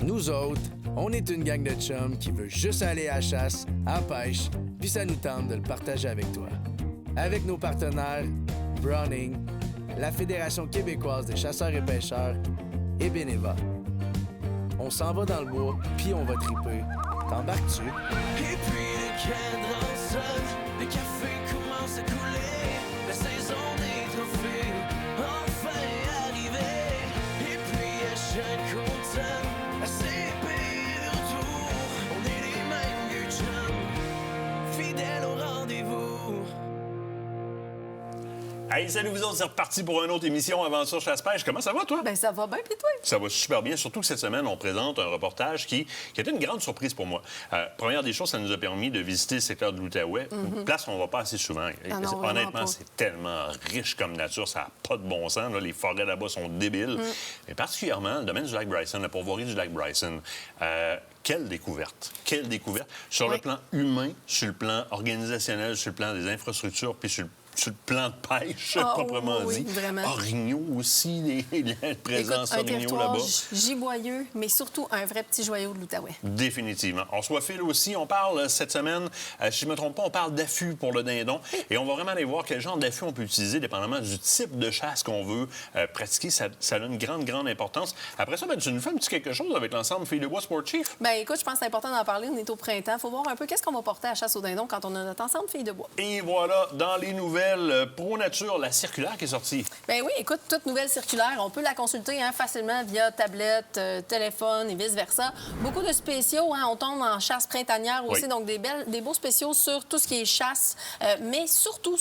Nous autres, on est une gang de chums qui veut juste aller à la chasse, à la pêche, puis ça nous tente de le partager avec toi. Avec nos partenaires Browning, la Fédération québécoise des chasseurs et pêcheurs et Beneva. On s'en va dans le bois, puis on va triper. T'embarques-tu? Et puis le cadran sonne, le café commence à couler, la saison des trophées enfin arrivée. Et puis à chaque automne, à CP de retour, on est les mêmes vieux chums, fidèles au rendez-vous. Hey, salut vous autres, c'est reparti pour une autre émission Aventure Chasse-Pêche. Comment ça va, toi? Ben ça va bien, puis toi? Ça va super bien, surtout que cette semaine, on présente un reportage qui a été une grande surprise pour moi. Première des choses, ça nous a permis de visiter le secteur de l'Outaouais, une place où on ne va pas assez souvent. non, Honnêtement, c'est tellement riche comme nature, ça n'a pas de bon sens. Là. Les forêts là-bas sont débiles. Mais particulièrement, le domaine du lac Bryson, la pourvoirie du lac Bryson. Quelle découverte! Quelle découverte! Sur le plan humain, sur le plan organisationnel, sur le plan des infrastructures, puis sur le plan de pêche, proprement oui, dit. vraiment. Orignaux aussi, les présences Écoute, un orignaux territoire là-bas. giboyeux, mais surtout un vrai petit joyau de l'Outaouais. Définitivement. On soit Phil aussi. On parle cette semaine, si je ne me trompe pas, on parle d'affût pour le dindon. Et on va vraiment aller voir quel genre d'affût on peut utiliser, dépendamment du type de chasse qu'on veut pratiquer. Ça a une grande, grande importance. Après ça, tu nous fais un petit quelque chose avec l'ensemble Filles de Bois Sport Chief? Bien, écoute, je pense que c'est important d'en parler. On est au printemps. Il faut voir un peu qu'est-ce qu'on va porter à la chasse au dindon quand on a notre ensemble Filles de Bois. Et voilà, dans les nouvelles Pro Nature, la circulaire qui est sortie. Bien oui, écoute, toute nouvelle circulaire, on peut la consulter facilement via tablette, téléphone et vice-versa. Beaucoup de spéciaux, on tombe en chasse printanière aussi, donc des beaux spéciaux sur tout ce qui est chasse, mais surtout,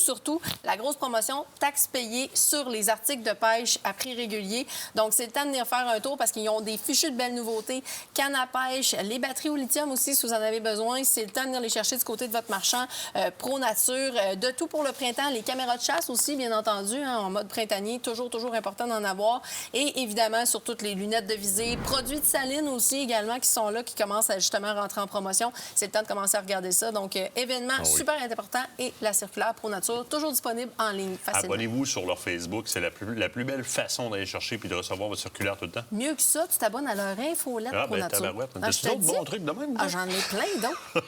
la grosse promotion, taxes payées sur les articles de pêche à prix régulier. Donc, c'est le temps de venir faire un tour parce qu'ils ont des fichus de belles nouveautés, cannes à pêche, les batteries au lithium aussi, si vous en avez besoin. C'est le temps de venir les chercher du côté de votre marchand Pro Nature. De tout pour le printemps, les caméras de chasse aussi, bien entendu, en mode printanier, toujours important d'en avoir. Et évidemment, sur toutes les lunettes de visée, produits de saline aussi également qui sont là, qui commencent à justement rentrer en promotion. C'est le temps de commencer à regarder ça. Donc, événement super important et la circulaire Pro Nature, toujours disponible en ligne facilement. Abonnez-vous sur leur Facebook. C'est la plus belle façon d'aller chercher puis de recevoir votre circulaire tout le temps. Mieux que ça, tu t'abonnes à leur infolette Pro Nature. Tabarouette. Je te d'autres dis. bons trucs de même? J'en ai plein d'autres.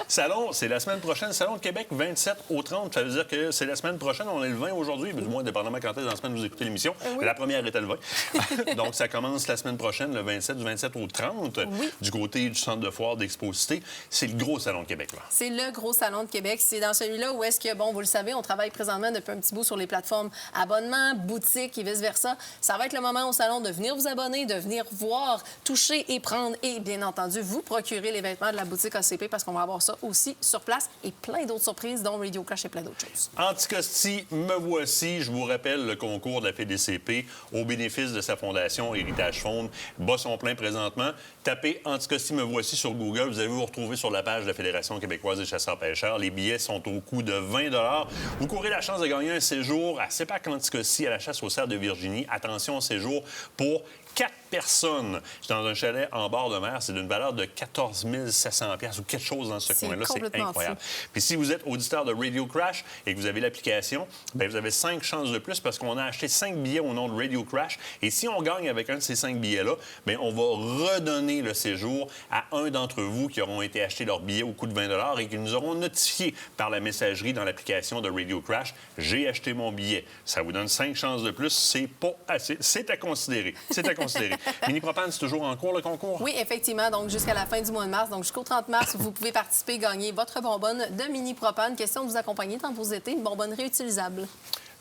Salon, c'est la semaine prochaine. Salon de Québec, 27 au 30. Ça veut dire que c'est la semaine prochaine. On est le 20 aujourd'hui, du moins, dépendamment quand est-ce dans la semaine vous écoutez l'émission. Oui. La première était le 20. Donc, ça commence la semaine prochaine, le 27, du 27 au 30, du côté du centre de foire d'Exposité. C'est le gros Salon de Québec, là. C'est le gros Salon de Québec. C'est dans celui-là où est-ce que, bon, vous le savez, on travaille présentement depuis un petit bout sur les plateformes abonnement, boutique et vice-versa. Ça va être le moment au salon de venir vous abonner, de venir voir, toucher et prendre et, bien entendu, vous procurer les vêtements de la boutique ACP parce qu'on va avoir ça aussi sur place et plein d'autres surprises, dont Radio Clash et plein d'autres choses. Anticosti, me voici. Je vous rappelle le concours de la FDCP au bénéfice de sa fondation Héritage Faune. Bat son plein présentement. Tapez Anticosti, me voici sur Google. Vous allez vous retrouver sur la page de la Fédération québécoise des chasseurs-pêcheurs. Les billets sont au coût de 20 $. Vous courez la chance de gagner un séjour à CEPAC Anticosti à la chasse aux cerfs de Virginie. Attention, séjour pour 4 personnes. C'est dans un chalet en bord de mer. C'est d'une valeur de 14 700 $ ou quelque chose dans ce coin-là. C'est incroyable. Puis si vous êtes auditeur de Radio Crash et que vous avez l'application, bien, vous avez 5 chances de plus parce qu'on a acheté 5 billets au nom de Radio Crash. Et si on gagne avec un de ces 5 billets-là, bien, on va redonner le séjour à un d'entre vous qui auront été achetés leur billet au coût de 20 $ et qui nous auront notifié par la messagerie dans l'application de Radio Crash. J'ai acheté mon billet. Ça vous donne 5 chances de plus. C'est pas assez. C'est à considérer. C'est à considérer. Mini Propane, c'est toujours en cours, le concours? Oui, effectivement. Donc, jusqu'à la fin du mois de mars, donc jusqu'au 30 mars, vous pouvez participer, gagner votre bonbonne de Mini Propane. Question de vous accompagner dans vos étés, une bonbonne réutilisable.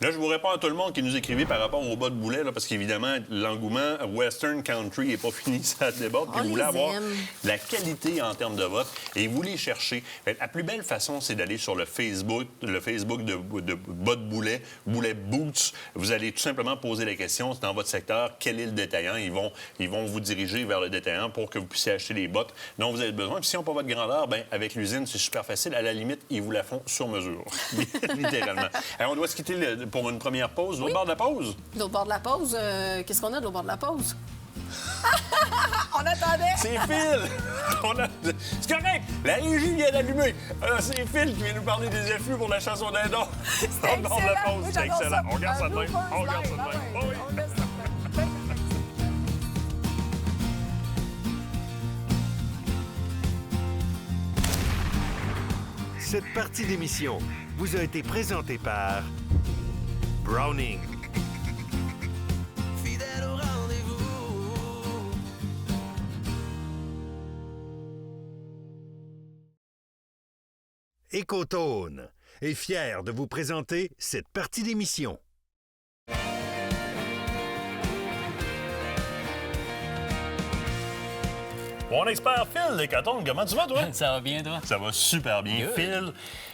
Là, je vous réponds à tout le monde qui nous écrivait par rapport au bas de boulet, là, parce qu'évidemment, l'engouement Western Country n'est pas fini, ça déborde. Puis vous voulez avoir la qualité en termes de vote et vous les cherchez. La plus belle façon, c'est d'aller sur le Facebook de bas de boulet, Boulet Boots. Vous allez tout simplement poser la question, c'est dans votre secteur, quel est le détaillant? Ils vont vous diriger vers le détaillant pour que vous puissiez acheter les bottes dont vous avez besoin. Puis si on n'a pas votre grandeur, bien, avec l'usine, c'est super facile. À la limite, ils vous la font sur mesure, littéralement. Alors, on doit se quitter pour une première pause. L'autre bord de la pause? L'autre bord de la pause? Qu'est-ce qu'on a de l'autre bord de la pause? On attendait! C'est Phil! C'est correct! La régie vient d'allumer. C'est Phil qui vient nous parler des affûts pour la chasse au dindon. C'est L'autre bord de la pause, oui, c'est excellent. ça. On regarde ça de même. On regarde ça de On même. regarde ça de même. Oh oui. Cette partie d'émission vous a été présentée par Browning. Fidèle au rendez-vous. Écotone est fier de vous présenter cette partie d'émission. Mon expert Phil Lécaton, comment tu vas, toi? Ça va bien, toi? Ça va super bien. Good. Phil,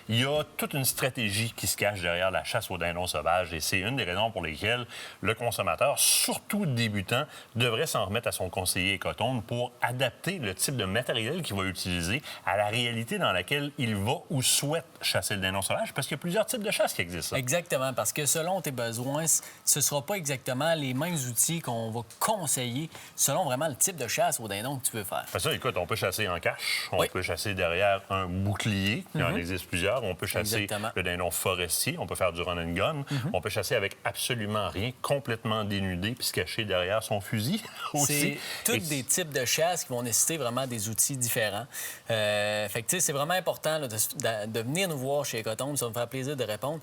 il y a toute une stratégie qui se cache derrière la chasse aux dindons sauvages et c'est une des raisons pour lesquelles le consommateur, surtout débutant, devrait s'en remettre à son conseiller Écotone pour adapter le type de matériel qu'il va utiliser à la réalité dans laquelle il va ou souhaite chasser le dindon sauvage parce qu'il y a plusieurs types de chasse qui existent. Exactement, parce que selon tes besoins, ce ne sera pas exactement les mêmes outils qu'on va conseiller selon vraiment le type de chasse au dindon que tu veux faire. Parce que ça, écoute, on peut chasser en cache, on Oui. peut chasser derrière un bouclier, il en existe plusieurs, on peut chasser Exactement. le dindon forestier, on peut faire du run and gun, on peut chasser avec absolument rien, complètement dénudé puis se cacher derrière son fusil aussi. C'est tous des types de chasse qui vont nécessiter vraiment des outils différents. Fait que, tu sais, c'est vraiment important là, de venir nous voir chez Écotone, ça va me faire plaisir de répondre.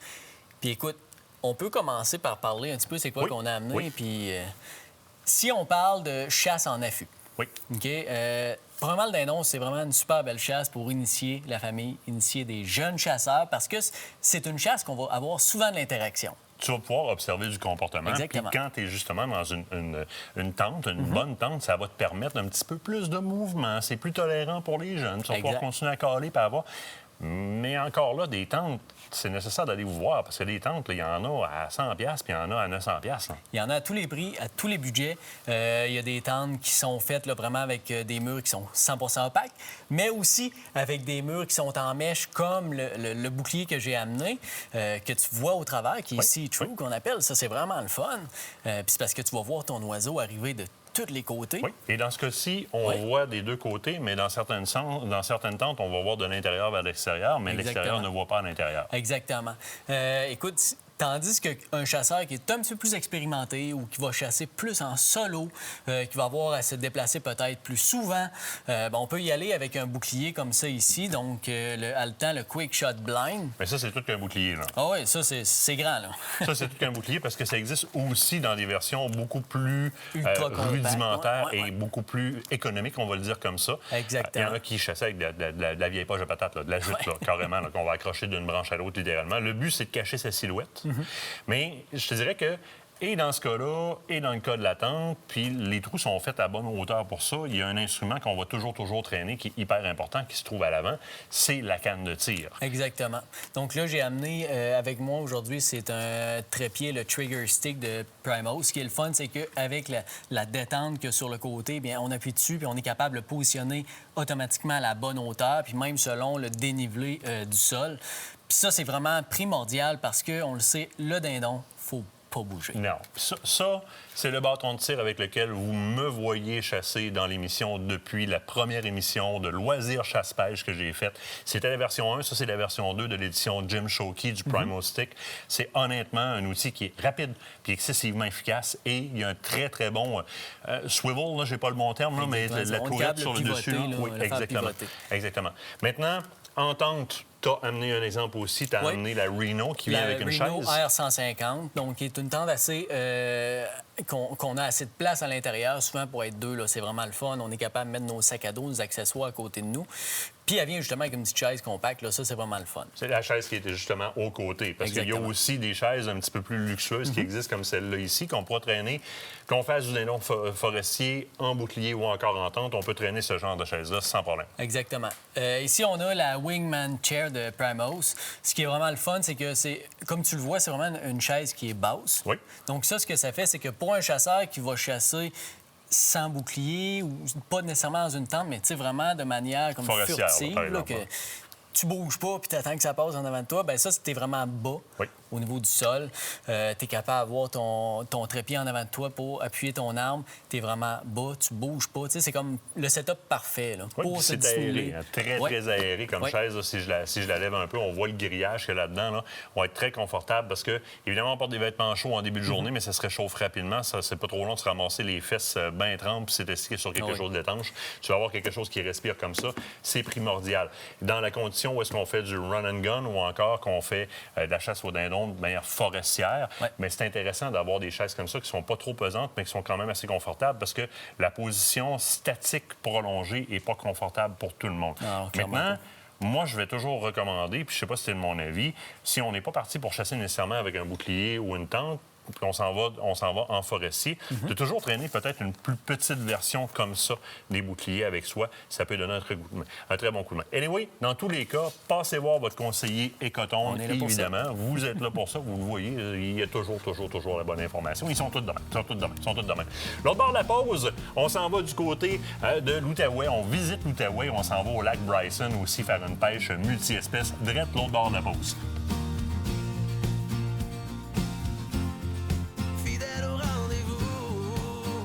Puis écoute, on peut commencer par parler un petit peu c'est quoi Oui. qu'on a amené. Oui. Puis si on parle de chasse en affût, Oui. OK? Probablement, le dindon, c'est vraiment une super belle chasse pour initier la famille, initier des jeunes chasseurs, parce que c'est une chasse qu'on va avoir souvent de l'interaction. Tu vas pouvoir observer du comportement. Exactement. Puis quand tu es justement dans une tente, une bonne tente, ça va te permettre un petit peu plus de mouvement. C'est plus tolérant pour les jeunes. Tu vas pouvoir Exact. continuer à caler et avoir... Mais encore là, des tentes, c'est nécessaire d'aller vous voir parce que des tentes, là, il y en a à 100$ puis il y en a à 900$. Hein. Il y en a à tous les prix, à tous les budgets. Il y a des tentes qui sont faites là, vraiment avec des murs qui sont 100% opaques, mais aussi avec des murs qui sont en mèche, comme le bouclier que j'ai amené, que tu vois au travers, qui est ici True, qu'on appelle. Ça, c'est vraiment le fun. Puis c'est parce que tu vas voir ton oiseau arriver de tous les côtés. Oui. Et dans ce cas-ci, on Oui. voit des deux côtés, mais dans certaines tentes, on va voir de l'intérieur vers l'extérieur, mais Exactement. l'extérieur ne voit pas à l'intérieur. Exactement. Écoute, tandis qu'un chasseur qui est un petit peu plus expérimenté ou qui va chasser plus en solo, qui va avoir à se déplacer peut-être plus souvent, on peut y aller avec un bouclier comme ça ici, donc haletant le Quick Shot Blind. Mais ça, c'est tout qu'un bouclier, là. Ah oui, ça, c'est grand, là. Ça, c'est tout qu'un bouclier parce que ça existe aussi dans des versions beaucoup plus Ultra compact. rudimentaires Ouais, ouais, ouais. et beaucoup plus économiques, on va le dire comme ça. Exactement. Il y en a qui chassaient avec de la vieille poche de patate, là, de la jute, là, carrément, là, qu'on va accrocher d'une branche à l'autre, littéralement. Le but, c'est de cacher sa silhouette. Mais je te dirais que, et dans ce cas-là, et dans le cas de la tente, puis les trous sont faits à bonne hauteur pour ça. Il y a un instrument qu'on va toujours traîner qui est hyper important, qui se trouve à l'avant, c'est la canne de tir. Exactement. Donc là, j'ai amené avec moi aujourd'hui, c'est un trépied, le Trigger Stick de Primos. Ce qui est le fun, c'est qu'avec la détente qu'il y a sur le côté, bien, on appuie dessus puis on est capable de le positionner automatiquement à la bonne hauteur, puis même selon le dénivelé du sol. Puis ça, c'est vraiment primordial parce que, on le sait, le dindon, faut pas bouger. Non. Ça, c'est le bâton de tir avec lequel vous me voyez chasser dans l'émission depuis la première émission de Loisirs Chasse-Pêche que j'ai faite. C'était la version 1, ça, c'est la version 2 de l'édition Jim Shockey du Primo Stick. C'est honnêtement un outil qui est rapide puis excessivement efficace et il y a un très, très bon swivel, là, j'ai pas le bon terme, là, mais la On est tourette capable sur de le dessus. pivoter, Là. là, Oui, le faire exactement. pivoter. Exactement. Maintenant, en tente, tu as amené un exemple aussi. Tu as Oui. amené la Reno qui vient La avec une Reno chaise. R150, donc qui est une tente assez... qu'on a assez de place à l'intérieur, souvent pour être deux, là, c'est vraiment le fun. On est capable de mettre nos sacs à dos, nos accessoires à côté de nous. Puis elle vient justement avec une petite chaise compacte, là, ça, c'est vraiment le fun. C'est la chaise qui était justement aux côtés. Parce qu'il y a Exactement. aussi des chaises un petit peu plus luxueuses qui existent comme celle-là ici, qu'on pourra traîner. Qu'on fasse du dindon forestier en bouclier ou encore en tente, on peut traîner ce genre de chaise-là sans problème. Exactement. Ici, on a la Wingman Chair de Primos. Ce qui est vraiment le fun, c'est que c'est, comme tu le vois, c'est vraiment une chaise qui est basse. Oui. Donc ça, ce que ça fait, c'est que pour un chasseur qui va chasser sans bouclier ou pas nécessairement dans une tente, mais tu sais, vraiment de manière comme Forestière, furtive, par là, exemple, que ouais. tu bouges pas puis tu attends que ça passe en avant de toi, bien ça, c'était vraiment bas. Oui. Au niveau du sol, tu es capable d'avoir ton trépied en avant de toi pour appuyer ton arme. Tu es vraiment bas, tu bouges pas. Tu sais, c'est comme le setup parfait là, Oui, pour puis se c'est aéré, dissimuler. hein, très, Ouais. très aéré comme Ouais. chaise. Là, si je la lève un peu, on voit le grillage qu'il y a là-dedans. Là. On va être très confortable parce que, évidemment, on porte des vêtements chauds en début de journée, mais ça se réchauffe rapidement. Ça, c'est pas trop long de se ramasser les fesses bien trempes puis c'est sur quelque Oui. chose d'étanche. Tu vas avoir quelque chose qui respire comme ça. C'est primordial. Dans la position où est-ce qu'on fait du run and gun ou encore qu'on fait de la chasse au dindon de manière forestière. Ouais. Mais c'est intéressant d'avoir des chaises comme ça qui sont pas trop pesantes, mais qui sont quand même assez confortables parce que la position statique prolongée n'est pas confortable pour tout le monde. Non, clairement Maintenant, moi, je vais toujours recommander, puis je sais pas si c'est de mon avis, si on n'est pas parti pour chasser nécessairement avec un bouclier ou une tente, puis on s'en va en forestier, de toujours traîner peut-être une plus petite version comme ça des boucliers avec soi. Ça peut donner un très bon coup de main. Anyway, dans tous les cas, passez voir votre conseiller Écotone, On est là pour ça. évidemment. Vous êtes là pour ça, vous le voyez, il y a toujours la bonne information. Ils sont tous de même. L'autre bord de la pause, on s'en va du côté de l'Outaouais. On visite l'Outaouais, on s'en va au lac Bryson aussi faire une pêche multi-espèces, direct l'autre bord de la pause. Fidèle au rendez-vous.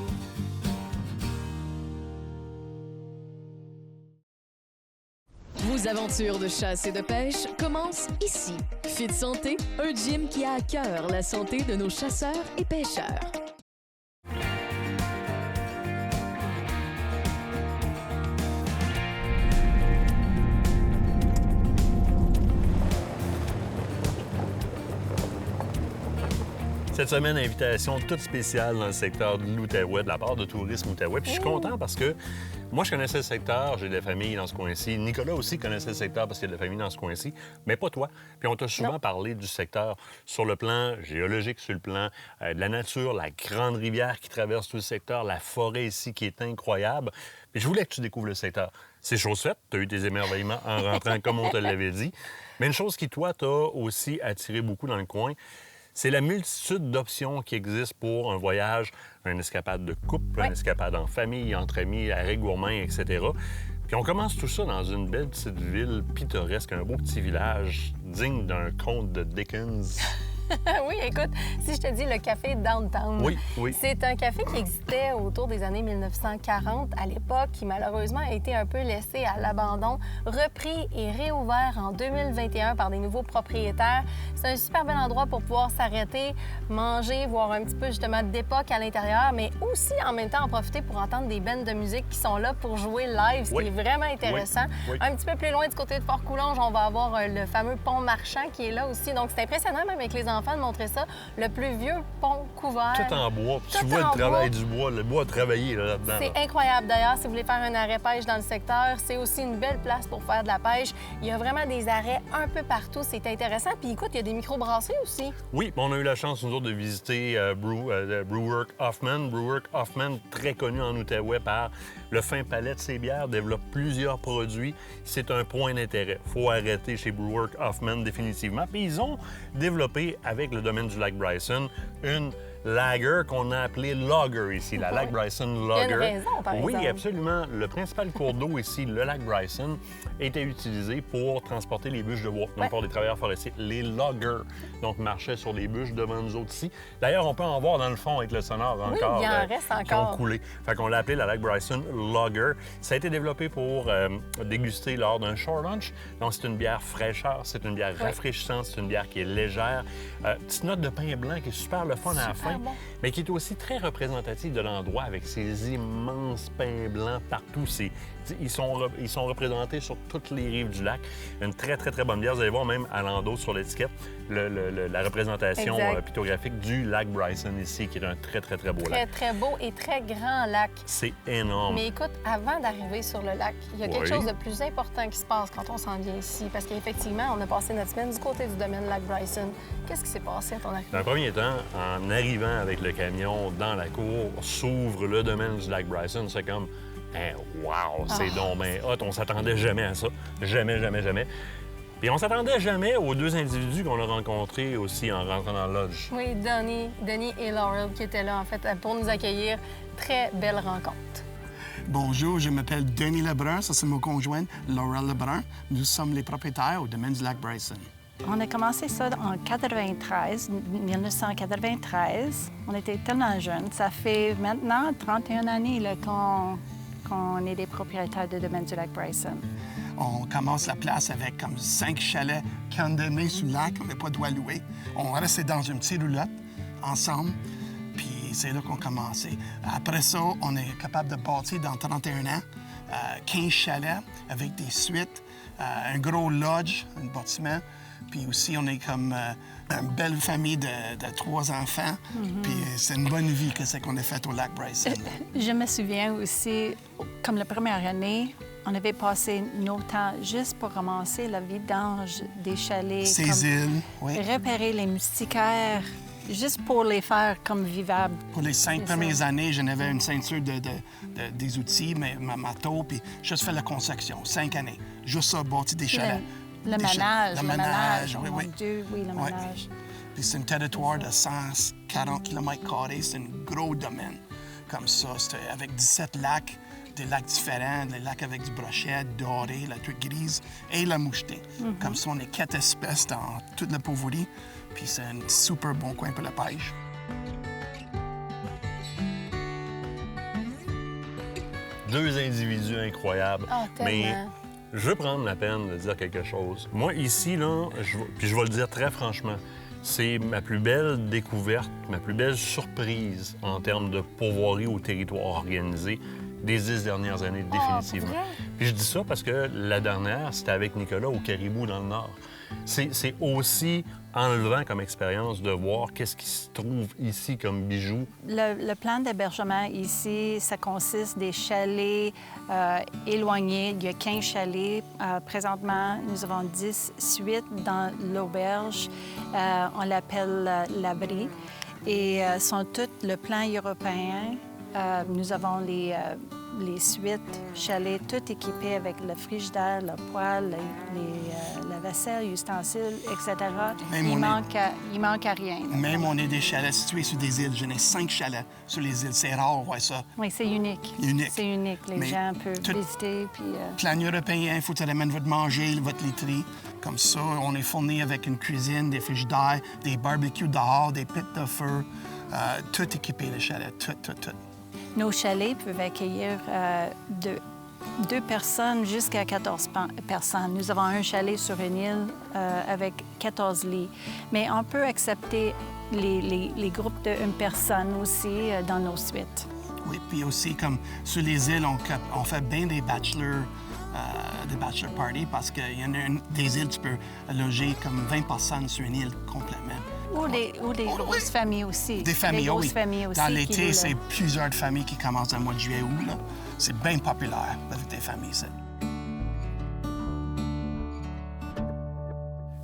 Vos aventures de chasse et de pêche commencent ici. Fit Santé, un gym qui a à cœur la santé de nos chasseurs et pêcheurs. Cette semaine, invitation toute spéciale dans le secteur de l'Outaouais, de la part de Tourisme Outaouais. Puis je suis content parce que moi, je connaissais le secteur, j'ai de la famille dans ce coin-ci. Nicolas aussi connaissait le secteur parce qu'il y a de la famille dans ce coin-ci, mais pas toi. Puis on t'a souvent parlé du secteur sur le plan géologique, sur le plan de la nature, la grande rivière qui traverse tout le secteur, la forêt ici qui est incroyable. Mais je voulais que tu découvres le secteur. C'est chose faite, tu as eu tes émerveillements en rentrant comme on te l'avait dit. Mais une chose qui, toi, t'a aussi attiré beaucoup dans le coin, c'est la multitude d'options qui existent pour un voyage, une escapade de couple, une escapade en famille, entre amis, arrêt gourmand, etc. Puis on commence tout ça dans une belle petite ville pittoresque, un beau petit village digne d'un conte de Dickens. Oui, écoute, si je te dis le café Downtown, Oui. c'est un café qui existait autour des années 1940 à l'époque, qui malheureusement a été un peu laissé à l'abandon, repris et réouvert en 2021 par des nouveaux propriétaires. C'est un super bel endroit pour pouvoir s'arrêter, manger, voir un petit peu justement d'époque à l'intérieur, mais aussi en même temps en profiter pour entendre des bandes de musique qui sont là pour jouer live, ce qui est vraiment intéressant. Oui. Un petit peu plus loin du côté de Fort-Coulonge, on va avoir le fameux pont marchand qui est là aussi. Donc c'est impressionnant même avec les enfants de montrer ça, le plus vieux pont couvert. Tout en bois. Tout Tu vois en le travail bois. du bois, le bois travaillé là-dedans. C'est incroyable. D'ailleurs, si vous voulez faire un arrêt pêche dans le secteur, c'est aussi une belle place pour faire de la pêche. Il y a vraiment des arrêts un peu partout. C'est intéressant. Puis écoute, il y a des microbrasseries aussi. Oui, on a eu la chance, nous autres, de visiter Brewwork Hoffman. Brewwork Hoffman, très connu en Outaouais par le fin palais de ses bières, développe plusieurs produits. C'est un point d'intérêt. Il faut arrêter chez Brewwork Hoffman définitivement. Puis ils ont développé, avec le domaine du lac Bryson, une lager qu'on a appelée Lager ici, la lac Bryson Lager. Il y a une raison, par Oui, exemple. absolument. Le principal cours d'eau ici, le lac Bryson, était utilisé pour transporter les bûches de bois, donc pour les travailleurs forestiers. Les loggers, donc, marchaient sur les bûches devant nous autres ici. D'ailleurs, on peut en voir dans le fond avec le sonore Oui, encore. il y en reste qui ont encore. coulé. Fait qu'on l'a appelé la lac Bryson Lager. Ça a été développé pour déguster lors d'un shore lunch. Donc, c'est une bière fraîcheur, c'est une bière rafraîchissante, c'est une bière qui est légère. Petite note de pain blanc qui est super le fun à la fin, bon. mais qui est aussi très représentative de l'endroit avec ces immenses pains blancs partout. Ils sont représentés sur toutes les rives du lac. Une très, très, très bonne bière. Vous allez voir même à l'endos sur l'étiquette la représentation Exact. pictographique du lac Bryson ici, qui est un très, très, très beau Très, lac. très beau et très grand lac. C'est énorme. Mais écoute, avant d'arriver sur le lac, il y a quelque Oui. chose de plus important qui se passe quand on s'en vient ici. Parce qu'effectivement, on a passé notre semaine du côté du domaine lac Bryson. Qu'est-ce qui s'est passé à ton arrivée? Dans un premier temps, en arrivant avec le camion dans la cour, s'ouvre le domaine du lac Bryson. C'est comme, wow, c'est donc ben hot. On s'attendait jamais à ça. Jamais, jamais, jamais. Puis on s'attendait jamais aux deux individus qu'on a rencontrés aussi en rentrant dans le lodge. Oui, Denis et Laurel qui étaient là, en fait, pour nous accueillir. Très belle rencontre. Bonjour, je m'appelle Denis Lebrun, ça c'est mon conjoint, Laurel Lebrun. Nous sommes les propriétaires au domaine du lac Bryson. On a commencé ça en 1993. On était tellement jeunes. Ça fait maintenant 31 années là, qu'on est des propriétaires du domaine du lac Bryson. On commence la place avec comme 5 chalets condamnés sur le lac, on n'a pas de droit louer. On restait dans une petite roulotte ensemble, puis c'est là qu'on a commencé. Après ça, on est capable de bâtir dans 31 ans 15 chalets avec des suites, un gros lodge, un bâtiment. Puis aussi, on est comme une belle famille de 3 enfants. Puis c'est une bonne vie que c'est qu'on a faite au lac Bryson. Je me souviens aussi, comme la première année, on avait passé nos temps juste pour ramasser la vidange des chalets. Ces îles, oui. Repérer les moustiquaires, juste pour les faire comme vivables. Pour les 5 premières années, j'en avais une ceinture des outils, ma taupe, puis juste fait la construction, 5 années. Juste ça, bâti des chalets. Le manage, oui, oh oui. mon Dieu, oui, le manage. Puis c'est un territoire de 140 km², c'est un gros domaine. Comme ça, c'était avec 17 lacs, des lacs différents, des lacs avec du brochet, doré, la truite grise et la mouchetée. Comme ça, on est 4 espèces dans toute la Pauvouri, puis c'est un super bon coin pour la pêche. Deux individus incroyables. Mais je veux prendre la peine de dire quelque chose. Moi, ici, là, puis je vais le dire très franchement, c'est ma plus belle découverte, ma plus belle surprise en termes de pourvoirie au territoire organisé des 10 dernières années, définitivement. Puis je dis ça parce que la dernière, c'était avec Nicolas au Caribou dans le Nord. C'est aussi enlevant comme expérience de voir qu'est-ce qui se trouve ici comme bijoux. Le plan d'hébergement ici, ça consiste des chalets éloignés. Il y a 15 chalets. Présentement, nous avons 10 suites dans l'auberge. On l'appelle l'abri. Et sont toutes le plan européen. Nous avons les suites chalets, tout équipés avec le frigidaire, le poêle, la vaisselle, les ustensiles, etc. Il manque à rien. Même on est des chalets situés sur des îles. J'en ai 5 chalets sur les îles. C'est rare, ouais, ça. Oui, c'est unique. C'est unique. Les gens peuvent visiter. Puis, plan européen, il faut que tu amènes votre manger, votre literie. Comme ça, on est fourni avec une cuisine, des frigidaires, des barbecues dehors, des pits de feu. Tout équipé, les chalets, tout. Nos chalets peuvent accueillir de 2 personnes jusqu'à 14 personnes. Nous avons un chalet sur une île avec 14 lits. Mais on peut accepter les groupes de 1 personne aussi dans nos suites. Oui, puis aussi, comme sur les îles, on fait bien des bachelor parties parce qu'il y en a des îles, tu peux loger comme 20 personnes sur une île complètement. Ou des grosses familles aussi. Des familles, grosses familles aussi. Dans l'été, c'est plusieurs familles qui commencent dans le mois de juillet-août. C'est bien populaire avec des familles, ça.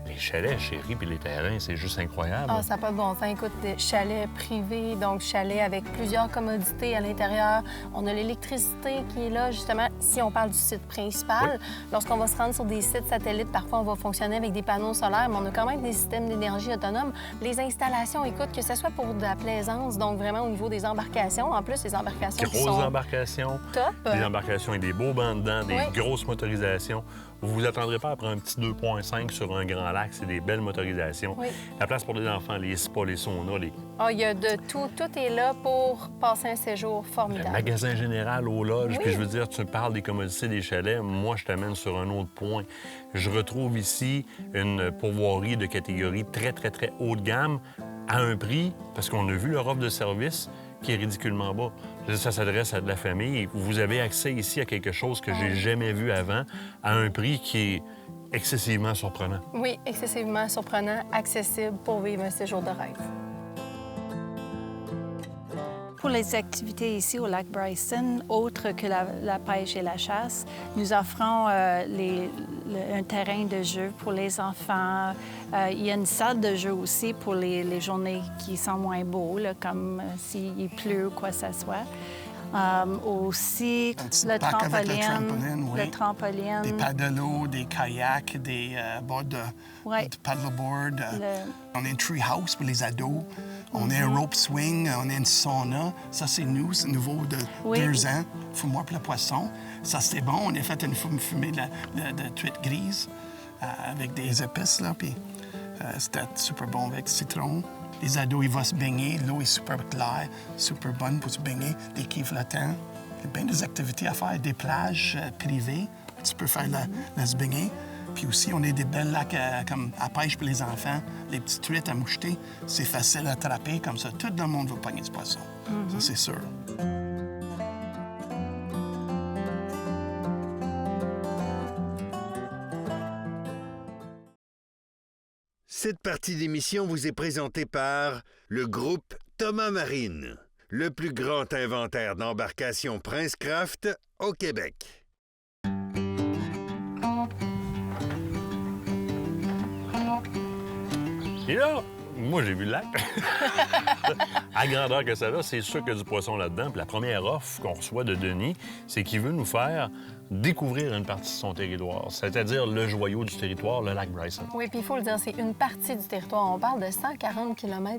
Les chalets, chérie, puis les terrains, c'est juste incroyable. Ah, ça n'a pas de bon sens. Écoute, des chalets privés, donc chalets avec plusieurs commodités à l'intérieur. On a l'électricité qui est là, justement, si on parle du site principal. Oui. Lorsqu'on va se rendre sur des sites satellites, parfois, on va fonctionner avec des panneaux solaires, mais on a quand même des systèmes d'énergie autonomes. Les installations, écoute, que ce soit pour de la plaisance, donc vraiment au niveau des embarcations. En plus, les embarcations grosses embarcations. Top. Des embarcations avec des beaux bancs dedans, des grosses motorisations. Vous vous attendrez pas à prendre un petit 2,5 sur un grand lac. C'est des belles motorisations. Oui. La place pour les enfants, les spas, les saunas, il y a de tout. Tout est là pour passer un séjour formidable. Le magasin général aux loges. Puis je veux dire, tu me parles des commodités des chalets. Moi, je t'amène sur un autre point. Je retrouve ici une pourvoirie de catégorie très, très, très haut de gamme à un prix, parce qu'on a vu leur offre de service, qui est ridiculement bas. Ça s'adresse à de la famille. Vous avez accès ici à quelque chose que j'ai jamais vu avant, à un prix qui est excessivement surprenant. Oui, excessivement surprenant, accessible pour vivre un séjour de rêve. Pour les activités ici au lac Bryson, autres que la pêche et la chasse, nous offrons un terrain de jeu pour les enfants. Il y a une salle de jeu aussi pour les journées qui sont moins beaux, là, comme s'il pleut ou quoi que ce soit. Aussi, le trampoline. Des paddle-eau, des kayaks, des bords de paddleboard. On a une tree house pour les ados. On a un rope swing, on a une sauna. Ça, c'est nous, c'est nouveau de 2 ans. Fumoir pour le poisson. Ça, c'était bon. On a fait une fumée de truite grise avec des épices, là. Puis c'était super bon avec citron. Les ados, ils vont se baigner. L'eau est super claire, super bonne pour se baigner. Des quais flottants. Il y a bien des activités à faire. Des plages privées. Tu peux faire se baigner. Puis aussi, on a des belles lacs comme à pêche pour les enfants. Les petites truites à moucheter. C'est facile à attraper. Comme ça, tout le monde veut pogner du poisson. Ça, c'est sûr. Cette partie d'émission vous est présentée par le groupe Thomas Marine, le plus grand inventaire d'embarcations Princecraft au Québec. Et là, moi, j'ai vu le lac. À grandeur que ça a, c'est sûr qu'il y a du poisson là-dedans. Puis la première offre qu'on reçoit de Denis, c'est qu'il veut nous faire découvrir une partie de son territoire, c'est-à-dire le joyau du territoire, le lac Bryson. Oui, puis il faut le dire, c'est une partie du territoire. On parle de 140 km²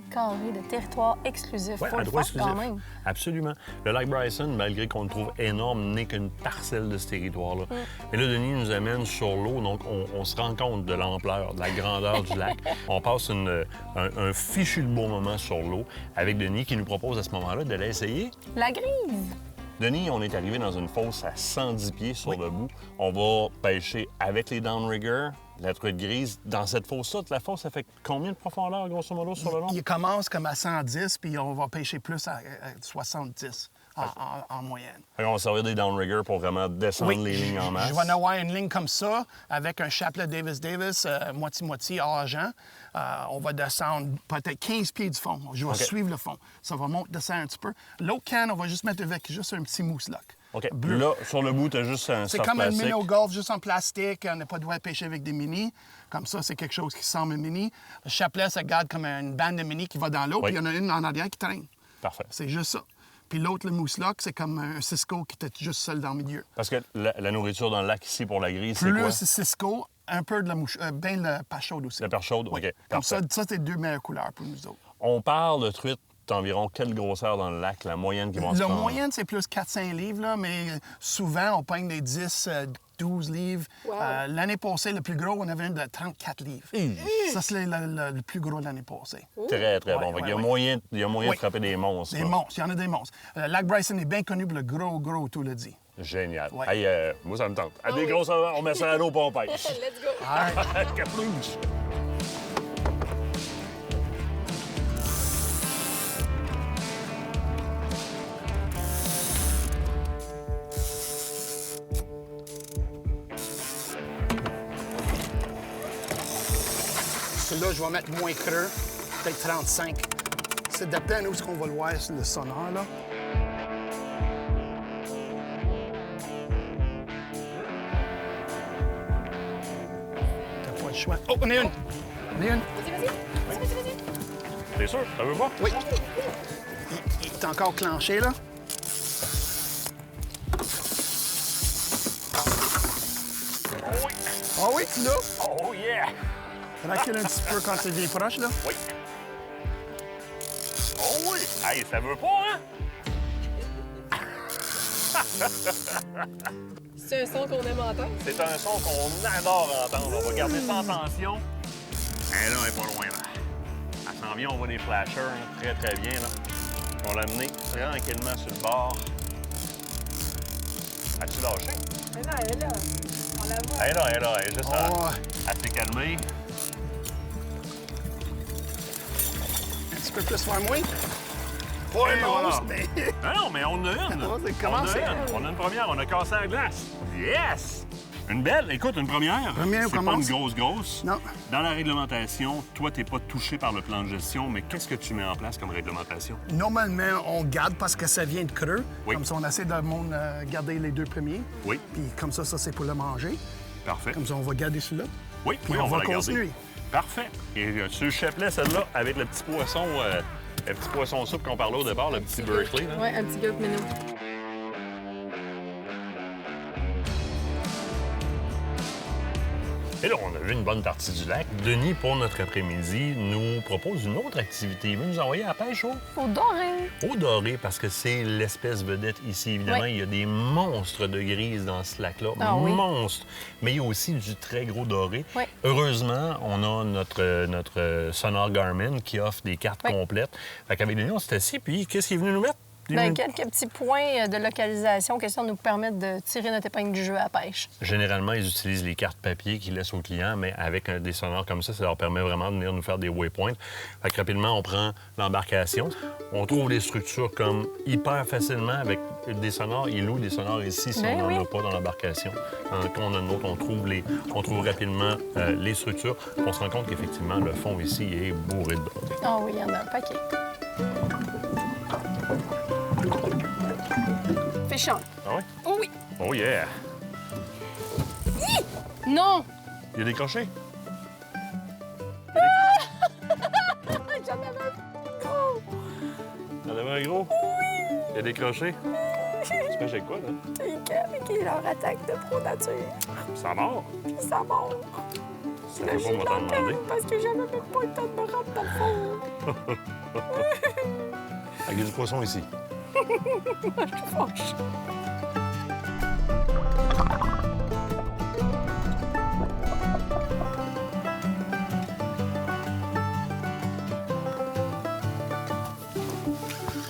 de territoire exclusif. Oui, Faut un le droit faire exclusif. quand même. Absolument. Le lac Bryson, malgré qu'on le trouve énorme, n'est qu'une parcelle de ce territoire-là. Mais là, Denis nous amène sur l'eau, donc on se rend compte de l'ampleur, de la grandeur du lac. On passe un fichu de beau moment sur l'eau avec Denis qui nous propose à ce moment-là de l'essayer. La grise! Denis, on est arrivé dans une fosse à 110 pieds sur le bout. On va pêcher avec les downriggers, la truite grise. Dans cette fosse-là, la fosse, ça fait combien de profondeur, grosso modo, sur le long? Il commence comme à 110, puis on va pêcher plus à 70 en moyenne. On va servir des downriggers pour vraiment descendre les lignes en masse. Je vais en avoir une ligne comme ça, avec un chapelet Davis, moitié-moitié argent. On va descendre peut-être 15 pieds du fond. Je vais suivre le fond. Ça va monter, descendre un petit peu. L'autre canne, on va juste mettre avec juste un petit mousse-lock. OK. Bleu. Là, sur le bout, tu as juste un C'est surf comme un plastique. mini au golf, juste en plastique. On n'a pas le droit de pêcher avec des mini. Comme ça, c'est quelque chose qui semble un mini. Le chapelet, ça garde comme une bande de mini qui va dans l'eau, puis il y en a une en arrière qui traîne. Parfait. C'est juste ça. Puis l'autre, le mousse-lock, c'est comme un Cisco qui était juste seul dans le milieu. Parce que la nourriture dans le lac ici pour la grise, c'est Plus quoi? c'est Cisco, un peu de la mouche, bien le perche chaude aussi. La perche chaude? Oui. OK. Comme Parfait. ça, c'est deux meilleures couleurs pour nous autres. On parle de truite d'environ quelle grosseur dans le lac, la moyenne qui va se Le prendre? moyenne, c'est plus 4-5 livres, là, mais souvent, on peigne des 10, 12 livres. L'année passée, le plus gros, on avait un de 34 livres. Ça, c'est le plus gros de l'année passée. Très, très bon. Ouais, Il y a moyen de frapper des monstres. Des là. monstres, il y en a des monstres. Le lac Bryson est bien connu pour le gros tout le dit. Génial. Ouais. Hey, moi, ça me tente. À des grosseurs, on met ça à l'eau pour on pêche. Let's go! All right. Caplouche. Celui-là, je vais mettre moins creux, peut-être 35. Ça dépend où est-ce qu'on va le voir sur le sonore, là. T'as pas le choix. Oh, on est une! On est une! T'es sûr? Ça veut pas? Oui. Il est encore clenché, là. Ah oui, tu l'as? Oh yeah! Recule un petit peu quand tu viens proche, là. Oui. Oh oui! Hey, ça veut pas, hein? C'est un son qu'on aime entendre. C'est un son qu'on adore entendre. On va garder ça en tension. Et là, elle est pas loin, là. Elle s'en vient, on voit des flashers, hein, très, très bien, là. On l'a amené tranquillement sur le bord. As-tu lâché? Mais non, elle est là. On la voit. Elle est juste à... Oh, Elle s'est calmée. un petit peu plus vers moi. Pas Et un voilà. monstre, mais... Non, mais on en a une. Oh, c'est On en a commencé. une. On a une première. On a cassé la glace. Yes! Une belle. Écoute, une première. Première, C'est pas commence. une grosse. Non. Dans la réglementation, toi, t'es pas touché par le plan de gestion, mais qu'est-ce que tu mets en place comme réglementation? Normalement, on garde parce que ça vient de creux. Oui. Comme ça, on essaie de garder les deux premiers. Oui. Puis comme ça, c'est pour le manger. Parfait. Comme ça, on va garder celui-là. Oui, Puis oui, on va la garder. continuer. Parfait. Et sur le chapelet, celle-là, avec le petit poisson soupe qu'on parlait au départ, le petit Berkeley. Là. Oui, un petit gulp minot. Et là, on a vu une bonne partie du lac. Denis, pour notre après-midi, nous propose une autre activité. Il veut nous envoyer à la pêche Faut dorer. au doré, parce que c'est l'espèce vedette ici. Évidemment, Oui. il y a des monstres de grises dans ce lac-là. Ah oui. Monstres! Mais il y a aussi du très gros doré. Oui. Heureusement, on a notre Sonar Garmin qui offre des cartes Oui. complètes. Fait qu'avec Denis, on s'est assis, puis qu'est-ce qu'il est venu nous mettre? Ben, quelques petits points de localisation, question de nous permettre de tirer notre épingle du jeu à la pêche. Généralement, ils utilisent les cartes papier qu'ils laissent aux clients, mais avec des sonores comme ça leur permet vraiment de venir nous faire des waypoints. Fait que rapidement, on prend l'embarcation. On trouve les structures comme hyper facilement avec des sonores. Ils louent des sonores ici si on n'en a pas dans l'embarcation. Quand on a une autre, on trouve rapidement les structures. On se rend compte qu'effectivement, le fond ici est bourré de doré. Ah oui, il y en a un paquet. Fish on. Ah oui? Oh oui! Oh yeah! Non! Il y a des crochets? J'en avais un gros! Il y en avait un gros? Oui! Il y a des crochets? Tu pêches avec quoi, là? Avec leur attaque de pro-nature. Ça mord? Puis ça mord. Ça fait pas, on va t'en demander. Parce que j'avais même pas le temps de me rendre dans le fond. Il y a du poisson ici. Je suis fâche.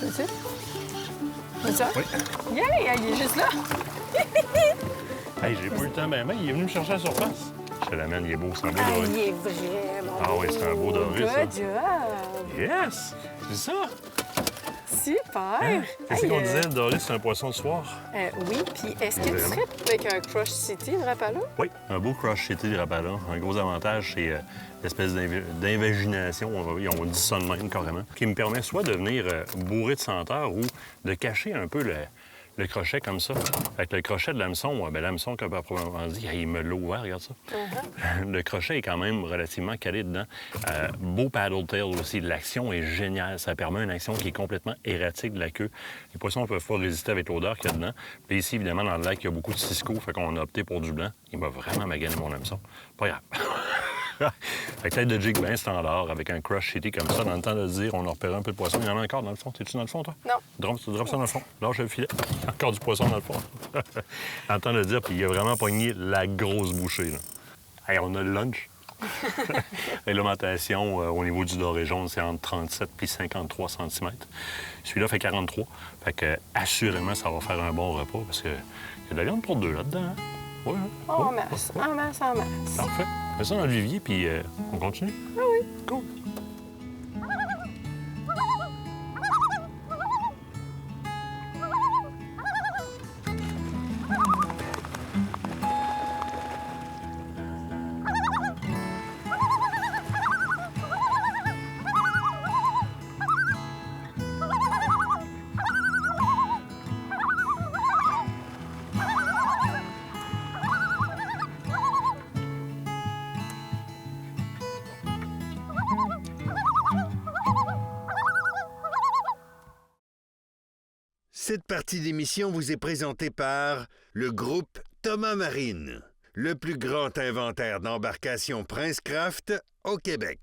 Veux-tu? Veux-tu? Oui. Yeah, il est juste là. Hey, j'ai pas eu le temps, ben, il est venu me chercher à la surface. Je te l'amène, il est beau, c'est un beau doré. Il est vraiment Ah oui, c'est un beau doré, ça. Good job! Yes! C'est ça? Super! Hein? Qu'est-ce Hey, qu'on disait? Le doré, c'est un poisson de soir? Oui, puis est-ce que tu serais avec un Crush City, le Rapala? Oui, un beau Crush City de Rapala. Un gros avantage, c'est l'espèce d'invagination, on dit ça de même carrément, qui me permet soit de venir bourré de senteur ou de cacher un peu le crochet comme ça. Avec le crochet de l'hameçon, l'hameçon, comme proprement dit, il me l'a ouvert, regarde ça. Le crochet est quand même relativement calé dedans. Beau paddle tail aussi. L'action est géniale. Ça permet une action qui est complètement erratique de la queue. Les poissons ne peuvent pas résister avec l'odeur qu'il y a dedans. Puis ici, évidemment, dans le lac, il y a beaucoup de cisco, fait qu'on a opté pour du blanc. Il m'a vraiment magané mon hameçon. Pas grave. Avec tête de jig bien standard, avec un Crush City comme ça, dans le temps de dire, on a repéré un peu de poisson. Il y en a encore dans le fond. T'es-tu dans le fond, toi? Non. Tu drops ça dans le fond. Lâche le filet. Il y a encore du poisson dans le fond. Dans le temps de dire, puis il a vraiment pogné la grosse bouchée. Là. Hey, on a le lunch. L'alimentation au niveau du doré jaune, c'est entre 37 et 53 cm. Celui-là fait 43. Fait que, assurément, ça va faire un bon repas parce qu'il y a de la viande pour deux là-dedans. Hein? Oui, hein? En masse, en masse, en masse. Parfait. Mets ça dans le vivier, puis on continue. Ah oui. Cool. Cette partie d'émission vous est présentée par le groupe Thomas Marine, le plus grand inventaire d'embarcations Princecraft au Québec.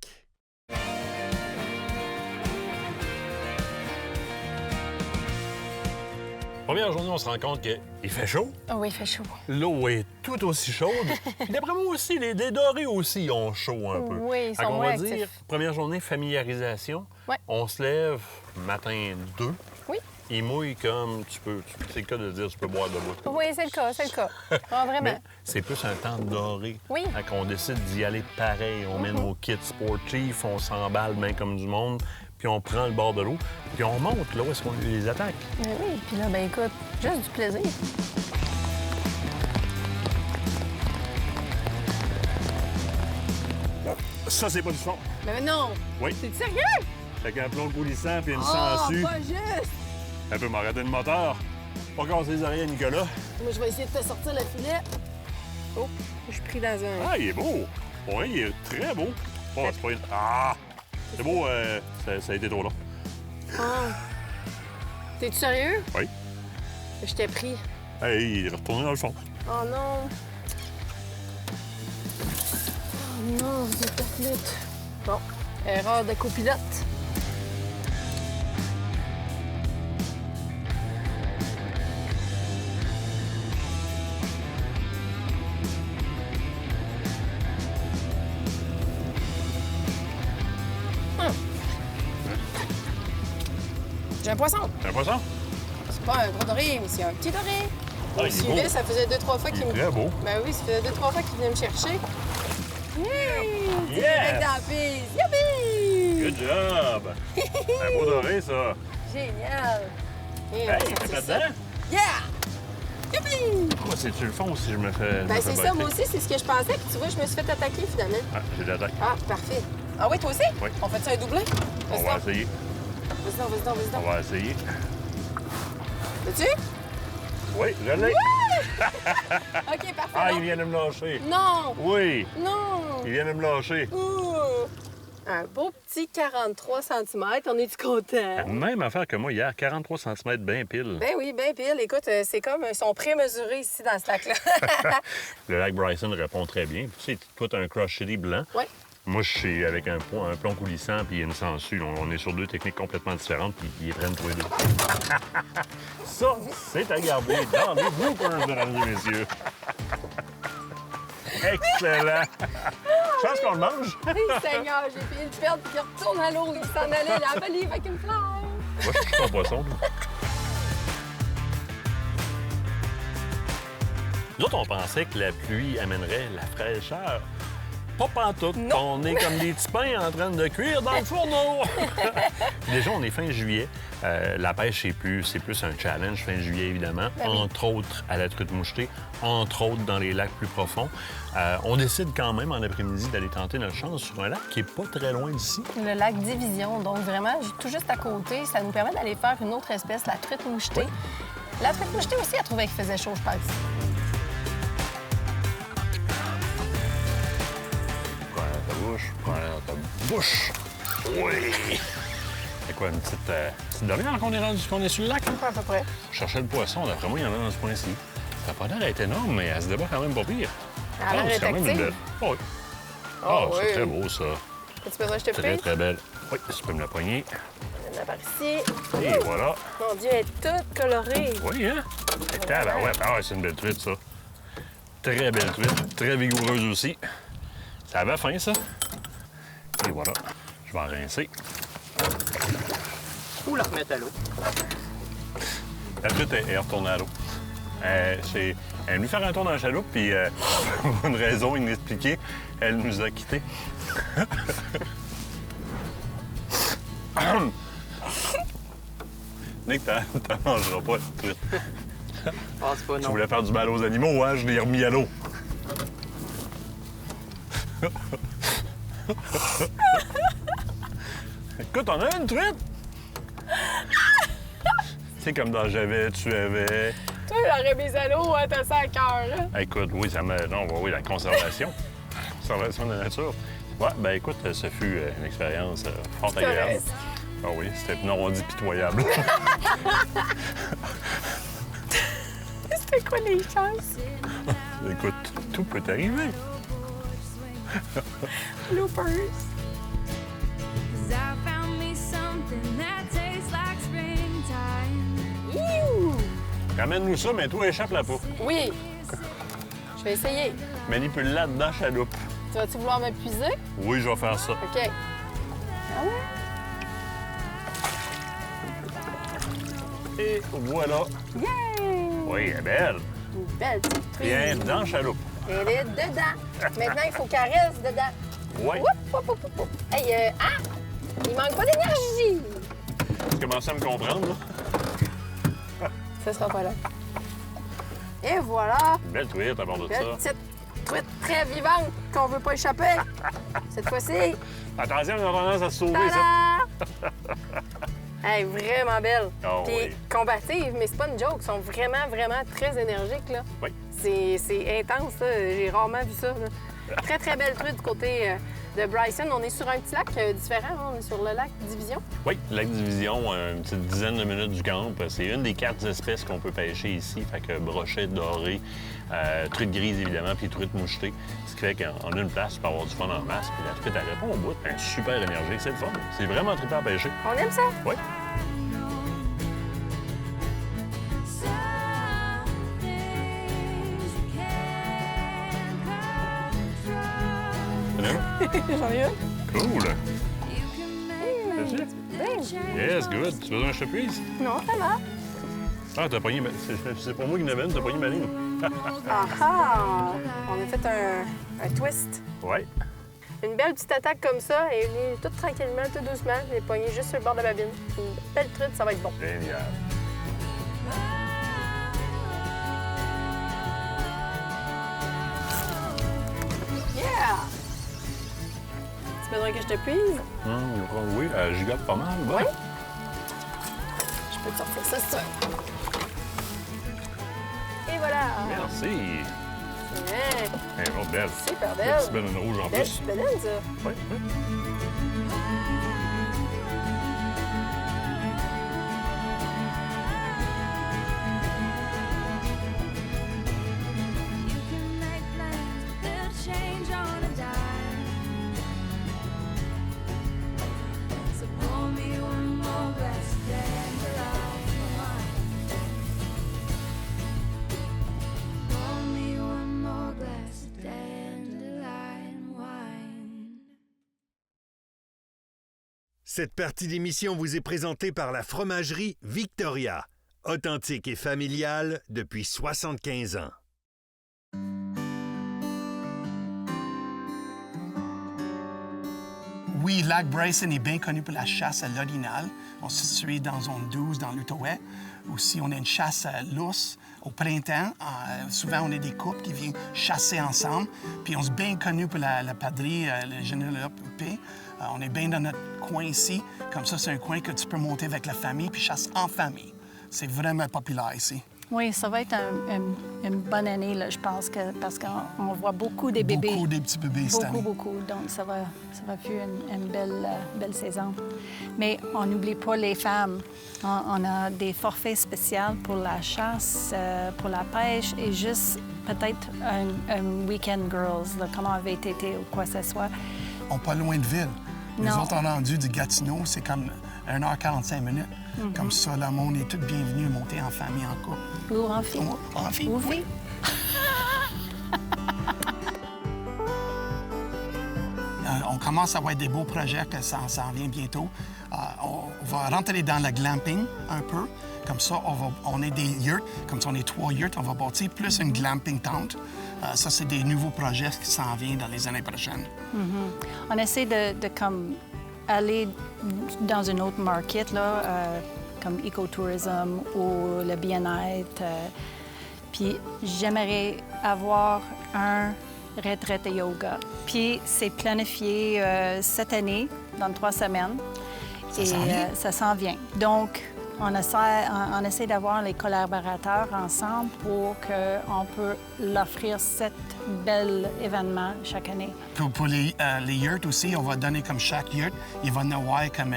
Première journée, on se rend compte qu'il fait chaud. Ah oui, il fait chaud. L'eau est tout aussi chaude. Puis d'après moi aussi, les dorés aussi ont chaud un peu. Oui, ils sont on moins va actifs. dire, première journée, familiarisation. Ouais. On se lève matin 2. Oui. Il mouille comme c'est le cas de dire tu peux boire de l'eau. Oui, c'est le cas, c'est le cas. Ah, vraiment. Mais c'est plus un temps doré. Oui. Fait qu'on décide d'y aller pareil. On met nos kits sportifs, on s'emballe bien comme du monde, puis on prend le bord de l'eau, puis on monte là où est-ce qu'on les attaque. Oui, puis là, ben écoute, juste du plaisir. Ça, c'est pas du fond. Mais non! Oui. T'es sérieux? Avec un plomb coulissant puis une Oh, sangsue. pas juste! Un peu m'arrêter le moteur. Pas casser les oreilles à Nicolas. Moi, je vais essayer de te sortir le filet. Oh, je suis pris dans un... Ah, il est beau. Oui, il est très beau. Oh, c'est pas... Ah! C'est beau, ça a été trop long. Ah. T'es-tu sérieux? Oui. Je t'ai pris. Hey, il est retourné dans le fond. Oh non! Oh non, c'est ta flûte. Bon, erreur de copilote. J'ai un poisson. Un poisson? C'est pas un gros doré, mais c'est un petit doré. Ah, il Il est suivait, beau. ça faisait 2-3 fois qu'il Il est me... très beau. Ben oui, ça faisait 2-3 fois qu'il venait me chercher. Yes! Avec dans la piste. Youpi! Good job! Un beau doré, ça. Génial! Et Hey, on va il sortir fait ça. là-dedans? Yeah! Youpi! Moi, c'est-tu le fond si je me fais. Ben c'est ça, moi aussi, c'est ce que je pensais. Puis tu vois, je me suis fait attaquer finalement. Ah, j'ai de l'attaque. Ah, parfait. Ah oui, toi aussi? Oui. On fait ça un doublé? On Vas-y va donc. essayer. Vas-y donc, vas-y donc, vas-y On donc. va essayer. Veux-tu? Oui, je l'ai. OK, parfait. Ah, non? il vient de me lâcher. Non! Oui, Non! il vient de me lâcher. Ouh! Un beau petit 43 cm. On est-tu content? Même affaire que moi hier, 43 cm bien pile. Ben oui, ben pile. Écoute, c'est comme ils sont pré-mesurés ici dans ce lac-là. Le lac Bryson répond très bien. Tu sais, toi, t'as un Crush City blanc. Oui. Moi, je suis avec un plomb coulissant puis une sangsue. On est sur deux techniques complètement différentes, puis ils les prennent tous les deux. Ça, c'est à garder dans les bloopers, mesdames et messieurs. Excellent! Je pense qu'on le mange. Seigneur, j'ai payé le perdre puis il retourne à l'eau. Il s'en allait la valise avec une fleur. Moi, je suis ton poisson. Nous autres, on pensait que la pluie amènerait la fraîcheur. Pas pantoute. On est comme des petits pains en train de cuire dans le fourneau. Déjà, on est fin juillet. La pêche, c'est plus un challenge fin juillet, évidemment. Entre autres à la truite mouchetée, entre autres dans les lacs plus profonds. On décide quand même en après-midi d'aller tenter notre chance sur un lac qui est pas très loin d'ici. Le lac Division, donc vraiment tout juste à côté. Ça nous permet d'aller faire une autre espèce, la truite mouchetée. La truite mouchetée aussi, elle trouvait qu'il faisait chaud, je pense. Prends ta bouche. Oui! C'est quoi, une petite demi-heure qu'on est sur le lac? À peu près. On cherchait le poisson, d'après moi, il y en a dans ce coin-ci. Ça n'a pas l'air d'être énorme, mais elle se débat quand même pas pire. Elle a l'air c'est quand même active. une belle. Oh, oui. Oh, Ah, oui. c'est très beau, ça. As-tu besoin que je te Très, prie? très belle. Oui, tu peux me la poigner. On la par ici. Et voilà. Mon Dieu, elle est toute colorée. Oui, hein? Ouais, c'est une belle truite, ça. Très belle truite. Très vigoureuse aussi. Ça avait faim, ça. Et voilà. Je vais en rincer. Ou la remettre à l'eau. La truite est retournée à l'eau. Elle est venue faire un tour dans la chaloupe, puis pour une raison inexpliquée, elle nous a quittés. Nick, t'en mangeras pas, la truite. Pense pas, Tu non. voulais faire du mal aux animaux, hein? Je l'ai remis à l'eau. Écoute, on a une truite! C'est comme dans J'avais, tu avais. Toi, la remise à l'eau, hein, t'as ça à cœur, là. Écoute, oui, ça me. Non, oui, la conservation. Conservation de la nature. Ouais, ben écoute, ce fut une expérience fort agréable. Ah oui, c'était. Non, on dit pitoyable. C'était quoi les chances? Écoute, tout peut arriver. Loopers. Iouh! Ramène-nous ça, mais toi, échappe-la pas. Oui. Je vais essayer. Manipule-la dedans, chaloupe. Tu vas-tu vouloir m'épuiser? Oui, je vais faire ça. OK. Ah ouais? Et voilà. Yay! Oui, elle est belle. Une belle petite truite. Bien dedans, chaloupe. Elle est dedans. Maintenant, il faut qu'elle reste dedans. Oui. Oup, oup, oup, oup, oup. Hey, il manque pas d'énergie. Tu commences à me comprendre, là? Ça sera pas là. Et voilà. Une belle truite à bord de ça. Belle petite truite très vivante qu'on veut pas échapper. Cette fois-ci. Attention, on a tendance à se sauver, ça. Tada! Hey, vraiment belle. Oh, Puis oui. combative, mais c'est pas une joke. Ils sont vraiment, vraiment très énergiques, là. Oui. C'est intense, ça. J'ai rarement vu ça, là. Très, très belle truite du côté de Bryson. On est sur un petit lac différent. Hein? On est sur le lac Division. Oui, lac Division, une petite dizaine de minutes du camp. C'est une des 4 espèces qu'on peut pêcher ici. Fait que brochet doré, truite grise, évidemment, puis truite mouchetée. Ce qui fait qu'on a une place pour avoir du fun en masse. Puis la truite, elle répond au bout. Elle est super énergique. C'est le fun. C'est vraiment trippant à pêcher. On aime ça? Oui. J'en ai une. Cool. Ben, Yes, good. Tu veux que je te puise? non, ça va. Ah, t'as pogné... C'est pas moi qui l'amène, t'as pogné ma ligne. Ah! On a fait un twist. Ouais. Une belle petite attaque comme ça, et elle est toute tranquillement, tout doucement. Elle est pognée juste sur le bord de la bine. Une belle truite, ça va être bon. Génial. Yeah! Tu besoin que je te puise? Oui, elle gigote pas mal. Bon. Oui. Je peux te sortir ça, c'est ça. Et voilà! Merci. Ouais. Elle est belle. Super belle. La petite baleine rouge en Belle, plus. petite baleine, ça. Oui, oui. Cette partie d'émission vous est présentée par la fromagerie Victoria, authentique et familiale depuis 75 ans. Oui, Lac Bryson est bien connu pour la chasse à l'orignal. On se situe dans zone 12, dans l'Outaouais. Aussi, on a une chasse à l'ours au printemps. Souvent, on a des couples qui viennent chasser ensemble. Puis, on est bien connu pour la padrie, le général P. On est bien dans notre coin ici. Comme ça, c'est un coin que tu peux monter avec la famille puis chasse en famille. C'est vraiment populaire ici. Oui, ça va être une bonne année, là, je pense, parce qu'on voit beaucoup des bébés. Beaucoup des petits bébés cette année. Beaucoup. Donc, ça va faire une belle saison. Mais on n'oublie pas les femmes. On a des forfaits spéciaux pour la chasse, pour la pêche et juste peut-être un week-end girls, là, comme on avait été ou quoi que ce soit. On n'est pas loin de ville. Nous Non. autres, on est rendu du Gatineau, c'est comme 1h45 minutes. Comme ça, le monde est tout bienvenu à monter en famille, en couple. Ou en fille. En fille. Ou fille. On commence à avoir des beaux projets que ça s'en vient bientôt. On va rentrer dans le glamping un peu. Comme ça, on est des yurts. Comme ça, on est 3 yurts. On va bâtir plus une glamping tente. Ça, c'est des nouveaux projets qui s'en viennent dans les années prochaines. On essaie de comme aller dans une autre market, là, comme écotourisme ou le bien-être. Puis j'aimerais avoir un retraite de yoga. Puis c'est planifié cette année, dans 3 semaines. Ça s'en vient. Donc, on essaie d'avoir les collaborateurs ensemble pour qu'on peut l'offrir cet bel événement chaque année. Pour les yurts aussi, on va donner comme chaque yurt, il va en avoir comme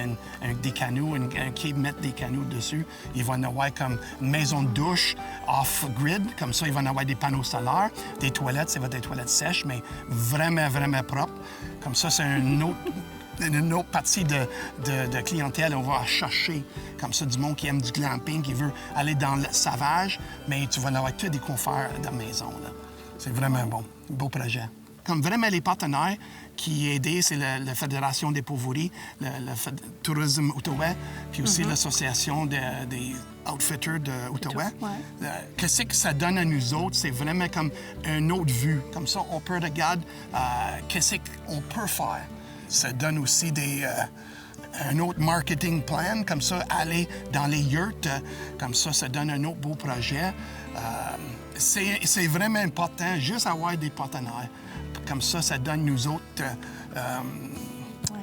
des canaux, un quai mettre des canaux dessus. Il va en avoir comme une maison de douche off-grid. Comme ça, il va en avoir des panneaux solaires. Des toilettes, ça va être des toilettes sèches, mais vraiment, vraiment propres. Comme ça, c'est une autre partie de clientèle. On va chercher comme ça du monde qui aime du glamping, qui veut aller dans le sauvage, mais tu vas en avoir tous des conforts de la maison. Là. C'est vraiment bon. Beau projet. Comme vraiment les partenaires qui aident, c'est la Fédération des Pauvories, le Tourisme Outaouais, puis aussi l'Association des Outfitters de Outaouais. Qu'est-ce que ça donne à nous autres? C'est vraiment comme une autre vue. Comme ça, on peut regarder qu'est-ce qu'on peut faire. Ça donne aussi un autre marketing plan, comme ça, aller dans les yurts, comme ça donne un autre beau projet. C'est vraiment important, juste avoir des partenaires. Comme ça donne nous autres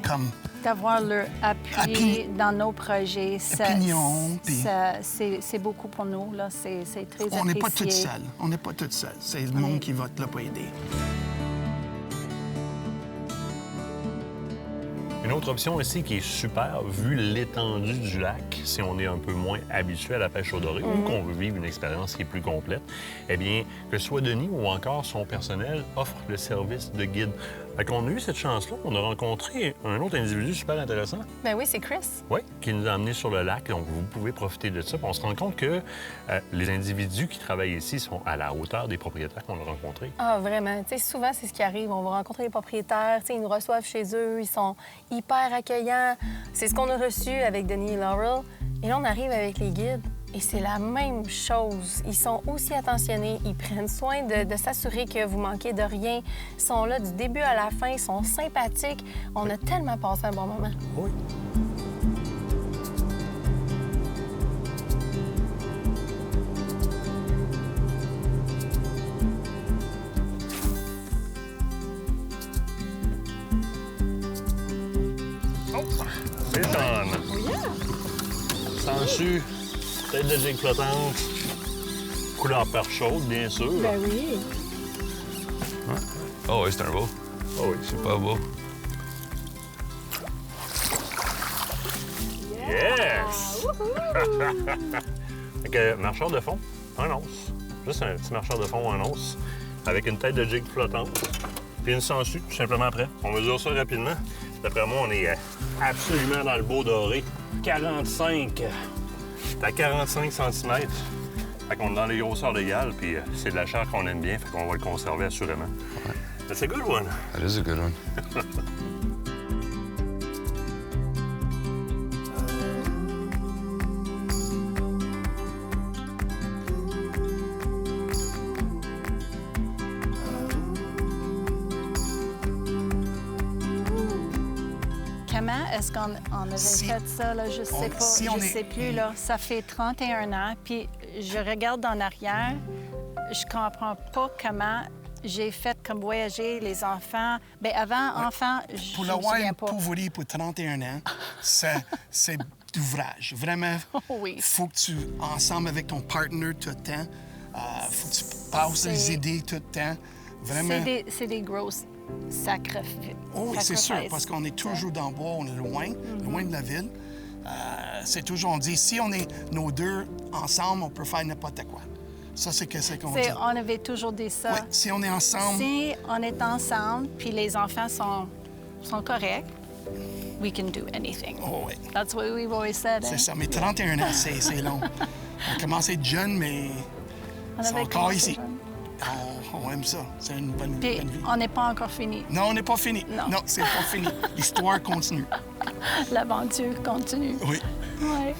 comme... D'avoir leur appui dans nos projets, opinion, c'est beaucoup pour nous. Là. C'est très apprécié. On n'est pas tous seuls. On n'est pas tous seuls. C'est le monde qui va là pour aider. Une autre option ici qui est super, vu l'étendue du lac, si on est un peu moins habitué à la pêche au doré ou qu'on veut vivre une expérience qui est plus complète, eh bien, que ce soit Denis ou encore son personnel offre le service de guide. Fait qu'on a eu cette chance-là, on a rencontré un autre individu super intéressant. Ben oui, c'est Chris. Oui, qui nous a amenés sur le lac, donc vous pouvez profiter de ça. Puis on se rend compte que les individus qui travaillent ici sont à la hauteur des propriétaires qu'on a rencontrés. Ah, vraiment. Tu sais, souvent, c'est ce qui arrive. On va rencontrer les propriétaires, tu sais, ils nous reçoivent chez eux, ils sont hyper accueillants. C'est ce qu'on a reçu avec Denis et Laurel. Et là, on arrive avec les guides. Et c'est la même chose. Ils sont aussi attentionnés, ils prennent soin de s'assurer que vous manquez de rien. Ils sont là du début à la fin, ils sont sympathiques. On a tellement passé un bon moment. Oui. C'est done. Oh yeah! Sangsue, tête de jig flottante, couleur perche chaude, bien sûr. Ben oui. Oh oui, c'est un beau. Oh oui. C'est pas beau. Yes! Fait que, marcheur de fond, 1 once. Juste un petit marcheur de fond, 1 once, avec une tête de jig flottante, puis une sangsue, tout simplement après. On mesure ça rapidement. D'après moi, on est absolument dans le beau doré. 45. C'est à 45 cm. Fait qu'on est dans les grosseurs légales, puis c'est de la chair qu'on aime bien, fait qu'on va le conserver assurément. Ouais. That's a good one. That is a good one. Comment est-ce qu'on avait fait ça? Là? Je sais pas. Je sais plus. Là. Ça fait 31 ans. Puis je regarde en arrière. Je comprends pas comment j'ai fait comme voyager les enfants. Bien, avant, enfant, je Pour me le souviens Wine pas. Pauvreté pour 31 ans, c'est d'ouvrage. Vraiment, Oui. faut que tu, ensemble avec ton partner tout le temps, faut que tu passes les idées tout le temps. Vraiment. C'est des grosses sacrifices. Oh, oui, c'est sûr, parce qu'on est toujours dans le bois, on est loin, loin de la ville. C'est toujours, on dit, si on est nos deux ensemble, on peut faire n'importe quoi. Ça, c'est ce qu'on dit. On avait toujours dit ça. Oui, si on est ensemble. Si on est ensemble, puis les enfants sont corrects, we can do anything. Oh, oui. That's what we've always said. C'est hein? ça, mais 31 ans, c'est long. On commence à être jeune, mais On c'est avait encore commencé ici. jeune. On aime ça. C'est une bonne Puis vie. on n'est pas encore fini. Non, on n'est pas fini. Non. C'est pas fini. L'histoire continue. L'aventure continue. Oui. Ouais.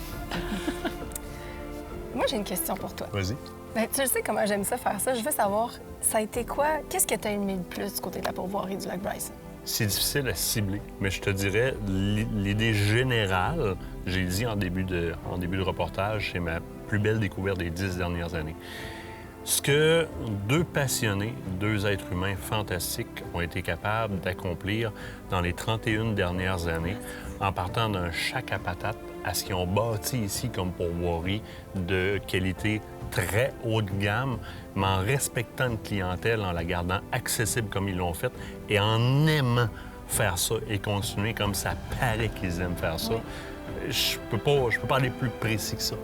Moi, j'ai une question pour toi. Vas-y. Ben, tu sais comment j'aime ça faire ça. Je veux savoir, ça a été quoi? Qu'est-ce que tu as aimé le plus du côté de la pourvoirie du lac Bryson? C'est difficile à cibler, mais je te dirais, l'idée générale, j'ai dit en début de reportage, c'est ma plus belle découverte des 10 dernières années. Ce que 2 passionnés, 2 êtres humains fantastiques ont été capables d'accomplir dans les 31 dernières années, en partant d'un chac à patates à ce qu'ils ont bâti ici comme pourvoirie de qualité très haut de gamme, mais en respectant une clientèle, en la gardant accessible comme ils l'ont fait et en aimant faire ça et continuer comme ça paraît qu'ils aiment faire ça. Je peux pas aller plus précis que ça.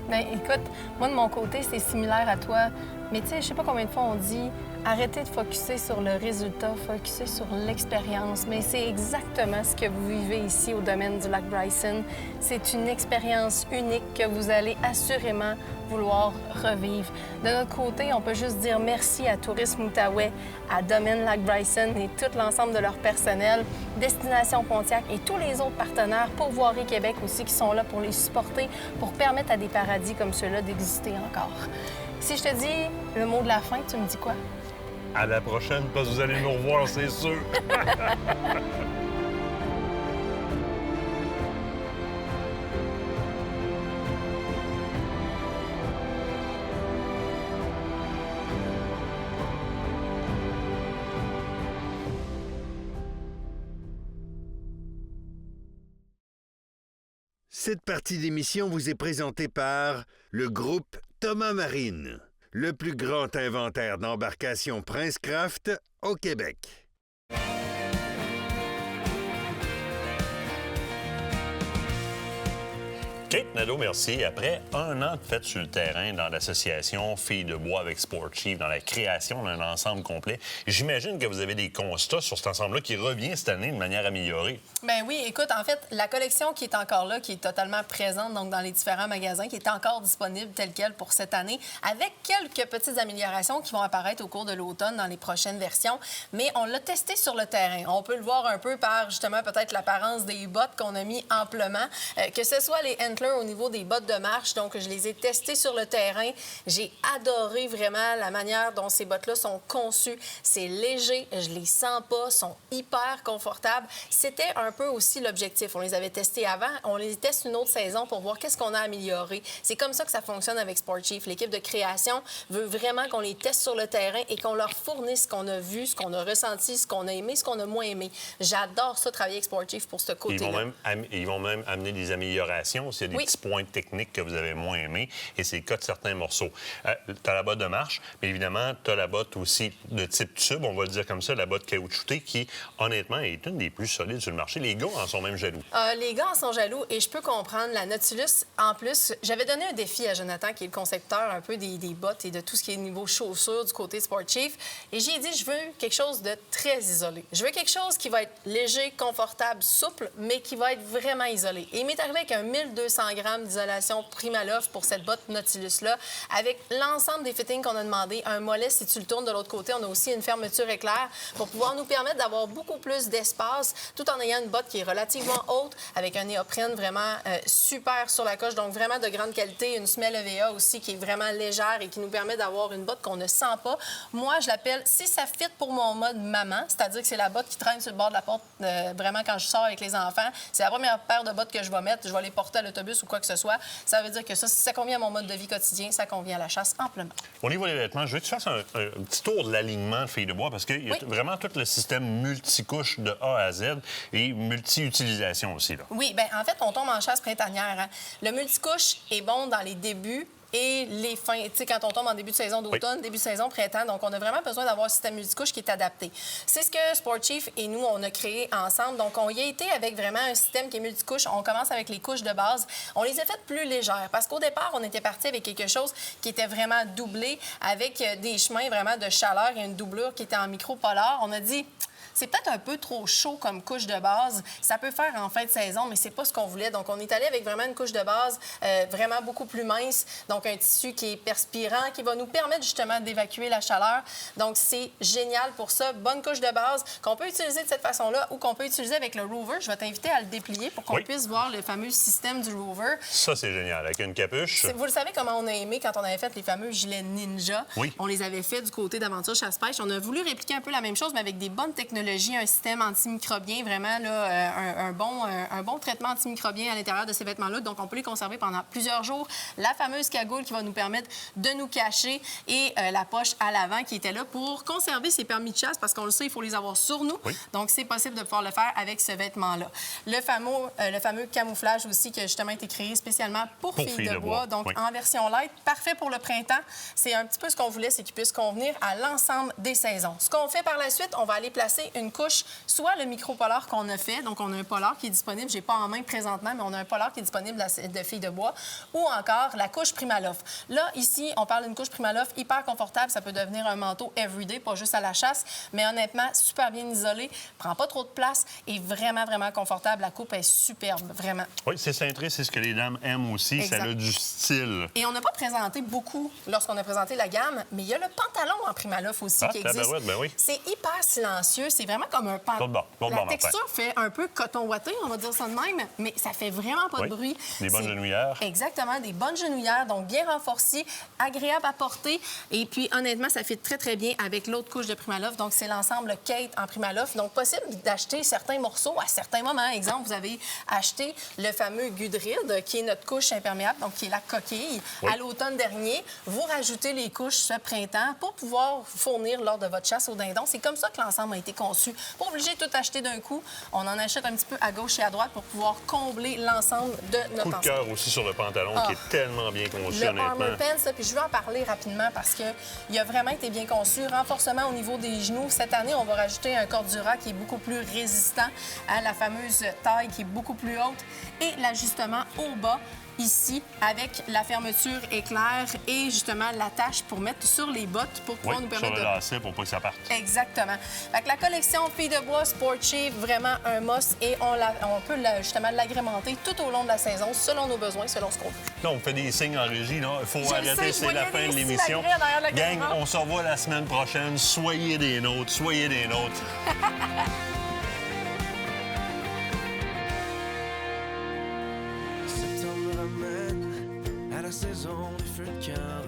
Bien, écoute, moi, de mon côté, c'est similaire à toi. Mais tu sais, je sais pas combien de fois on dit arrêtez de focusser sur le résultat, focusser sur l'expérience. Mais c'est exactement ce que vous vivez ici au domaine du lac Bryson. C'est une expérience unique que vous allez assurément vouloir revivre. De notre côté, on peut juste dire merci à Tourisme Outaouais, à Domaine Lac Bryson et tout l'ensemble de leur personnel, Destination Pontiac et tous les autres partenaires, Pourvoirie Québec aussi, qui sont là pour les supporter, pour permettre à des paradis comme ceux-là d'exister encore. Si je te dis le mot de la fin, tu me dis quoi? À la prochaine, parce que vous allez nous revoir, c'est sûr. Cette partie d'émission vous est présentée par le groupe Thomas Marine, le plus grand inventaire d'embarcations Princecraft au Québec. Kate Nadeau-Mercier, après 1 an de fête sur le terrain dans l'association Filles de bois avec Sport Chief, dans la création d'un ensemble complet, j'imagine que vous avez des constats sur cet ensemble-là qui revient cette année de manière améliorée. Bien oui, écoute, en fait, la collection qui est encore là, qui est totalement présente donc dans les différents magasins, qui est encore disponible telle quelle pour cette année, avec quelques petites améliorations qui vont apparaître au cours de l'automne dans les prochaines versions. Mais on l'a testé sur le terrain. On peut le voir un peu par, justement, peut-être l'apparence des bottes qu'on a mis amplement, que ce soit les Antler Eckler au niveau des bottes de marche. Donc, je les ai testées sur le terrain. J'ai adoré vraiment la manière dont ces bottes-là sont conçues. C'est léger, je les sens pas, sont hyper confortables. C'était un peu aussi l'objectif. On les avait testés avant, on les teste une autre saison pour voir qu'est-ce qu'on a amélioré. C'est comme ça que ça fonctionne avec Sport Chief. L'équipe de création veut vraiment qu'on les teste sur le terrain et qu'on leur fournisse ce qu'on a vu, ce qu'on a ressenti, ce qu'on a aimé, ce qu'on a moins aimé. J'adore ça, travailler avec Sport Chief pour ce côté-là. Ils vont même amener des améliorations s'il y a des petits points techniques que vous avez moins aimés, et c'est le cas de certains morceaux. Tu as la botte de marche, mais évidemment, tu as la botte aussi de type tube, on va le dire comme ça, la botte caoutchoutée, qui, honnêtement, est une des plus solides sur le marché. Les gars en sont même jaloux. Les gars en sont jaloux, et je peux comprendre. La Nautilus, en plus, j'avais donné un défi à Jonathan, qui est le concepteur un peu des bottes et de tout ce qui est niveau chaussures du côté Sport Chief, et j'ai dit, je veux quelque chose de très isolé. Je veux quelque chose qui va être léger, confortable, souple, mais qui va être vraiment isolé. Et il m'est arrivé avec un 1200 grammes d'isolation Primaloft pour cette botte Nautilus-là, avec l'ensemble des fittings qu'on a demandé. Un mollet, si tu le tournes de l'autre côté, on a aussi une fermeture éclair pour pouvoir nous permettre d'avoir beaucoup plus d'espace, tout en ayant une botte qui est relativement haute, avec un néoprène vraiment super sur la coche, donc vraiment de grande qualité. Une semelle EVA aussi qui est vraiment légère et qui nous permet d'avoir une botte qu'on ne sent pas. Moi, je l'appelle, si ça fit pour mon mode maman, c'est-à-dire que c'est la botte qui traîne sur le bord de la porte vraiment quand je sors avec les enfants. C'est la première paire de bottes que je vais mettre. Je vais les porter à l'autobus ou quoi que ce soit. Ça veut dire que ça, si ça convient à mon mode de vie quotidien, ça convient à la chasse amplement. Au niveau des vêtements, je veux que tu fasses un petit tour de l'alignement de Filles de bois, parce qu'il y a vraiment tout le système multicouche de A à Z et multi-utilisation aussi. Là. Oui, bien, en fait, on tombe en chasse printanière. Hein. Le multicouche est bon dans les débuts et les fins, tu sais, quand on tombe en début de saison d'automne, début de saison printemps. Donc, on a vraiment besoin d'avoir un système multicouche qui est adapté. C'est ce que Sport Chief et nous, on a créé ensemble. Donc, on y a été avec vraiment un système qui est multicouche. On commence avec les couches de base. On les a faites plus légères parce qu'au départ, on était parti avec quelque chose qui était vraiment doublé avec des chemins vraiment de chaleur et une doublure qui était en micro-polar. On a dit... C'est peut-être un peu trop chaud comme couche de base. Ça peut faire en fin de saison, mais c'est pas ce qu'on voulait. Donc, on est allé avec vraiment une couche de base vraiment beaucoup plus mince. Donc, un tissu qui est perspirant, qui va nous permettre justement d'évacuer la chaleur. Donc, c'est génial pour ça. Bonne couche de base qu'on peut utiliser de cette façon-là ou qu'on peut utiliser avec le Rover. Je vais t'inviter à le déplier pour qu'on puisse voir le fameux système du Rover. Ça, c'est génial. Avec une capuche. Vous le savez comment on a aimé quand on avait fait les fameux gilets Ninja. Oui. On les avait fait du côté d'Aventure Chasse-Pêche. On a voulu répliquer un peu la même chose, mais avec des bonnes technologies, un système antimicrobien, vraiment là, un bon traitement antimicrobien à l'intérieur de ces vêtements-là. Donc, on peut les conserver pendant plusieurs jours. La fameuse cagoule qui va nous permettre de nous cacher et la poche à l'avant qui était là pour conserver ces permis de chasse parce qu'on le sait, il faut les avoir sur nous. Oui. Donc, c'est possible de pouvoir le faire avec ce vêtement-là. Le fameux camouflage aussi qui a justement été créé spécialement pour Filles de bois. Donc, en version light, parfait pour le printemps. C'est un petit peu ce qu'on voulait, c'est qu'il puisse convenir à l'ensemble des saisons. Ce qu'on fait par la suite, on va aller placer une couche, soit le micro-polar qu'on a fait, donc on a un polar qui est disponible, je n'ai pas en main présentement, mais on a un polar qui est disponible de Filles de bois, ou encore la couche Primaloft. Là, ici, on parle d'une couche Primaloft hyper confortable, ça peut devenir un manteau everyday, pas juste à la chasse, mais honnêtement, super bien isolé, prend pas trop de place et vraiment, vraiment confortable. La coupe est superbe, vraiment. Oui, c'est cintré, c'est ce que les dames aiment aussi, exact. Ça a du style. Et on n'a pas présenté beaucoup lorsqu'on a présenté la gamme, mais il y a le pantalon en Primaloft aussi qui existe. Ben oui. C'est hyper silencieux, c'est vraiment comme un pantalon. La texture fait un peu coton ouaté, on va dire ça de même, mais ça fait vraiment pas de bruit. Des bonnes genouillères. Exactement, des bonnes genouillères, donc bien renforcées, agréables à porter. Et puis, honnêtement, ça fit très, très bien avec l'autre couche de Primaloft. Donc, c'est l'ensemble Kate en Primaloft. Donc, possible d'acheter certains morceaux à certains moments. Exemple, vous avez acheté le fameux Gudrid, qui est notre couche imperméable, donc qui est la coquille. Oui. À l'automne dernier, vous rajoutez les couches ce printemps pour pouvoir fournir lors de votre chasse au dindon. C'est comme ça que l'ensemble a été conçu. Pas obligé de tout acheter d'un coup. On en achète un petit peu à gauche et à droite pour pouvoir combler l'ensemble de notre ensemble. Coup de cœur aussi sur le pantalon qui est tellement bien conçu, le honnêtement. Armor Pants, puis je veux en parler rapidement parce qu'il a vraiment été bien conçu. Renforcement au niveau des genoux. Cette année, on va rajouter un cordura qui est beaucoup plus résistant à la fameuse taille qui est beaucoup plus haute et l'ajustement au bas ici avec la fermeture éclair et justement l'attache pour mettre sur les bottes pour pouvoir nous permettre sur le lacet pour pas que ça parte. Exactement. Fait que la collection Filles de bois Sport Chief, vraiment un must et on peut justement l'agrémenter tout au long de la saison selon nos besoins, selon ce qu'on veut. Là, on fait des signes en régie. Il faut arrêter, c'est la fin de l'émission. Gang, on se revoit la semaine prochaine. Soyez des nôtres, soyez des nôtres. jeu de cartes.